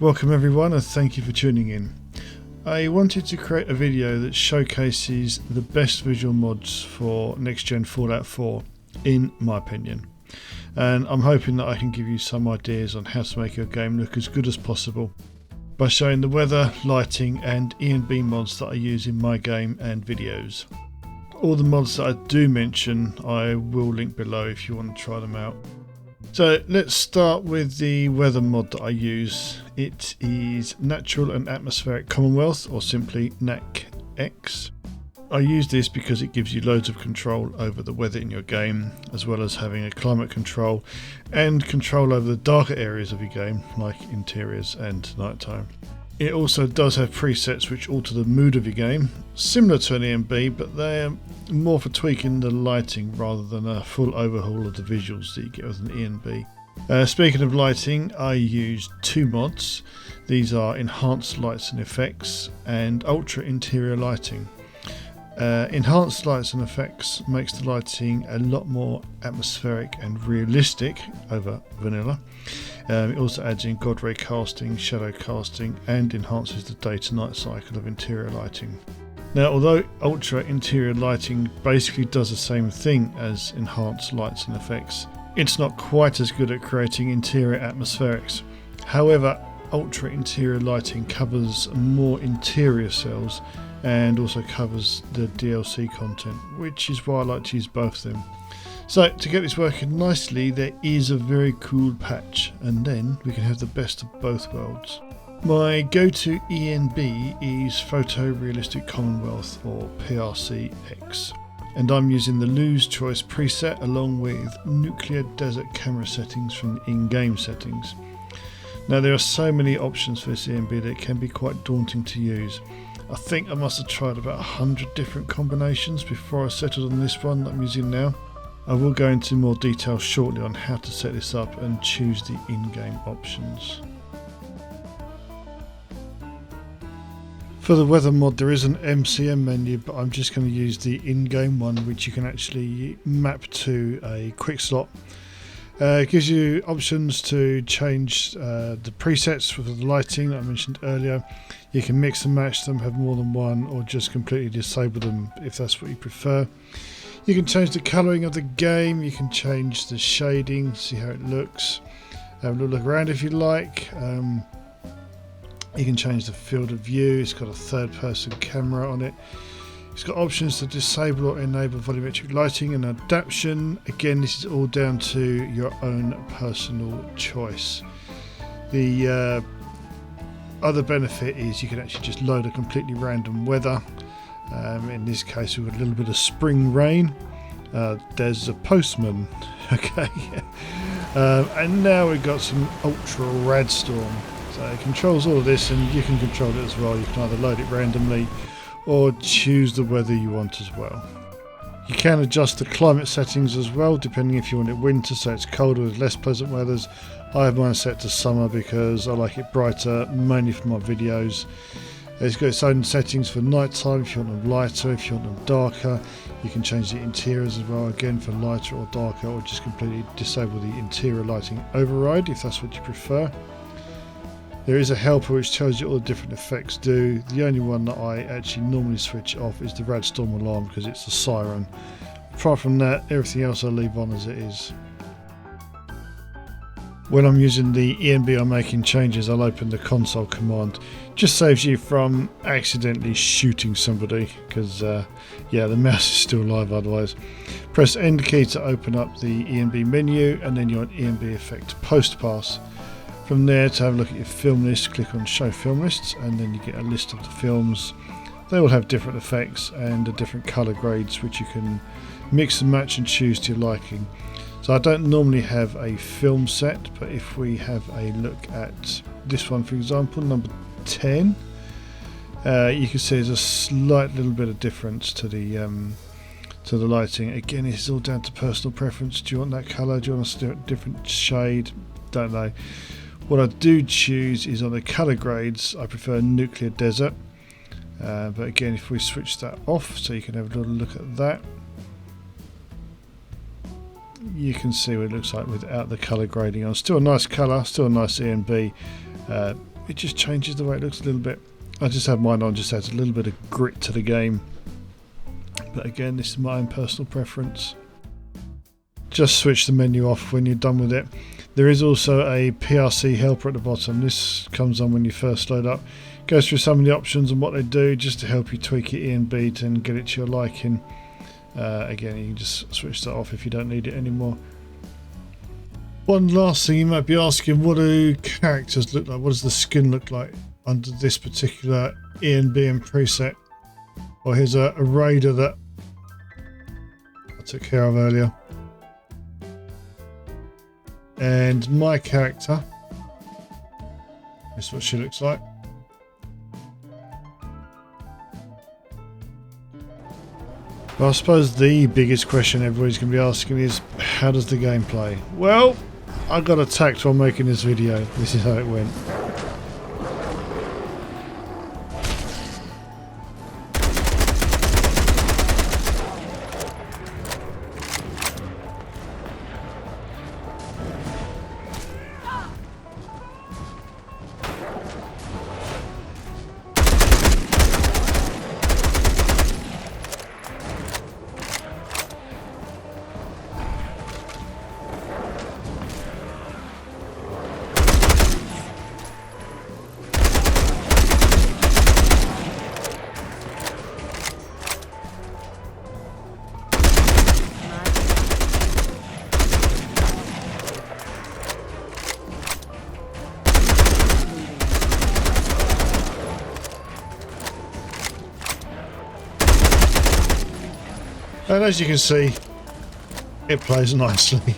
Welcome everyone and thank you for tuning in. I wanted to create a video that showcases the best visual mods for next gen Fallout 4 in my opinion, and I'm hoping that I can give you some ideas on how to make your game look as good as possible by showing the weather, lighting and ENB mods that I use in my game and videos. All the mods that I do mention I will link below if you want to try them out. So let's start with the weather mod that I use. It is Natural and Atmospheric Commonwealth, or simply NAC-X. I use this because it gives you loads of control over the weather in your game, as well as having a climate control and control over the darker areas of your game, like interiors and nighttime. It also does have presets which alter the mood of your game, similar to an ENB, but they're more for tweaking the lighting rather than a full overhaul of the visuals that you get with an ENB. Speaking of lighting, I use two mods. These are Enhanced Lights and Effects and Ultra Interior Lighting. Enhanced Lights and Effects makes the lighting a lot more atmospheric and realistic over vanilla. It also adds in God ray casting, shadow casting and enhances the day to night cycle of interior lighting. Now, although Ultra Interior Lighting basically does the same thing as Enhanced Lights and Effects, it's not quite as good at creating interior atmospherics. However, Ultra Interior Lighting covers more interior cells and also covers the DLC content, which is why I like to use both of them. So to get this working nicely, there is a very cool patch, and then we can have the best of both worlds. My go-to ENB is Photorealistic Commonwealth, or PRC-X, and I'm using the Lose Choice preset along with Nuclear Desert camera settings from the in-game settings. Now, there are so many options for this ENB that it can be quite daunting to use. I think I must have tried about 100 different combinations before I settled on this one that I'm using now. I will go into more detail shortly on how to set this up and choose the in-game options. For the weather mod, there is an MCM menu, but I'm just going to use the in-game one, which you can actually map to a quick slot. It gives you options to change the presets for the lighting that I mentioned earlier. You can mix and match them, have more than one, or just completely disable them if that's what you prefer. You can change the colouring of the game, you can change the shading, see how it looks. Have a look around if you like. You can change the field of view. It's got a third person camera on it. It's got options to disable or enable volumetric lighting and adaptation. Again, this is all down to your own personal choice. The other benefit is you can actually just load a completely random weather. In this case, we've got a little bit of spring rain. There's a postman. Okay. And now we've got some ultra rad storm. So it controls all of this, and you can control it as well. You can either load it randomly or choose the weather you want as well. You can adjust the climate settings as well, depending if you want it winter, so it's colder with less pleasant weathers. I have mine set to summer because I like it brighter, mainly for my videos. It's got its own settings for night time. If you want them lighter, if you want them darker, you can change the interiors as well, again for lighter or darker, or just completely disable the interior lighting override if that's what you prefer. There is a helper which tells you all the different effects do. The only one that I actually normally switch off is the rad storm alarm because it's the siren. Apart from that, everything else I leave on as it is. When I'm using the ENB, I'm making changes, I'll open the console command. Just saves you from accidentally shooting somebody because yeah, the mouse is still live otherwise. Press End key to open up the ENB menu, and then you're on ENB effect post pass. From there, to have a look at your film list, click on show film lists, and then you get a list of the films. They all have different effects and different colour grades which you can mix and match and choose to your liking. So I don't normally have a film set, but if we have a look at this one, for example, number 10, you can see there's a slight little bit of difference to the lighting. Again, it's all down to personal preference. Do you want that colour? Do you want a different shade? Don't know. What I do choose is on the colour grades, I prefer Nuclear Desert. But again, if we switch that off so you can have a little look at that, you can see what it looks like without the colour grading on. Still a nice colour, still a nice ENB. it just changes the way it looks a little bit. I just have mine on, just adds a little bit of grit to the game. But again, this is my own personal preference. Just switch the menu off when you're done with it. There is also a PRC helper at the bottom. This comes on when you first load up. Goes through some of the options and what they do just to help you tweak it in beat and get it to your liking. Again, you can just switch that off if you don't need it anymore. One last thing you might be asking, what do characters look like? What does the skin look like under this particular NVidia preset? Well, here's a raider that I took care of earlier. And my character, this is what she looks like. Well, I suppose the biggest question everybody's going to be asking is, how does the game play? Well, I got attacked while making this video. This is how it went. And as you can see, it plays nicely.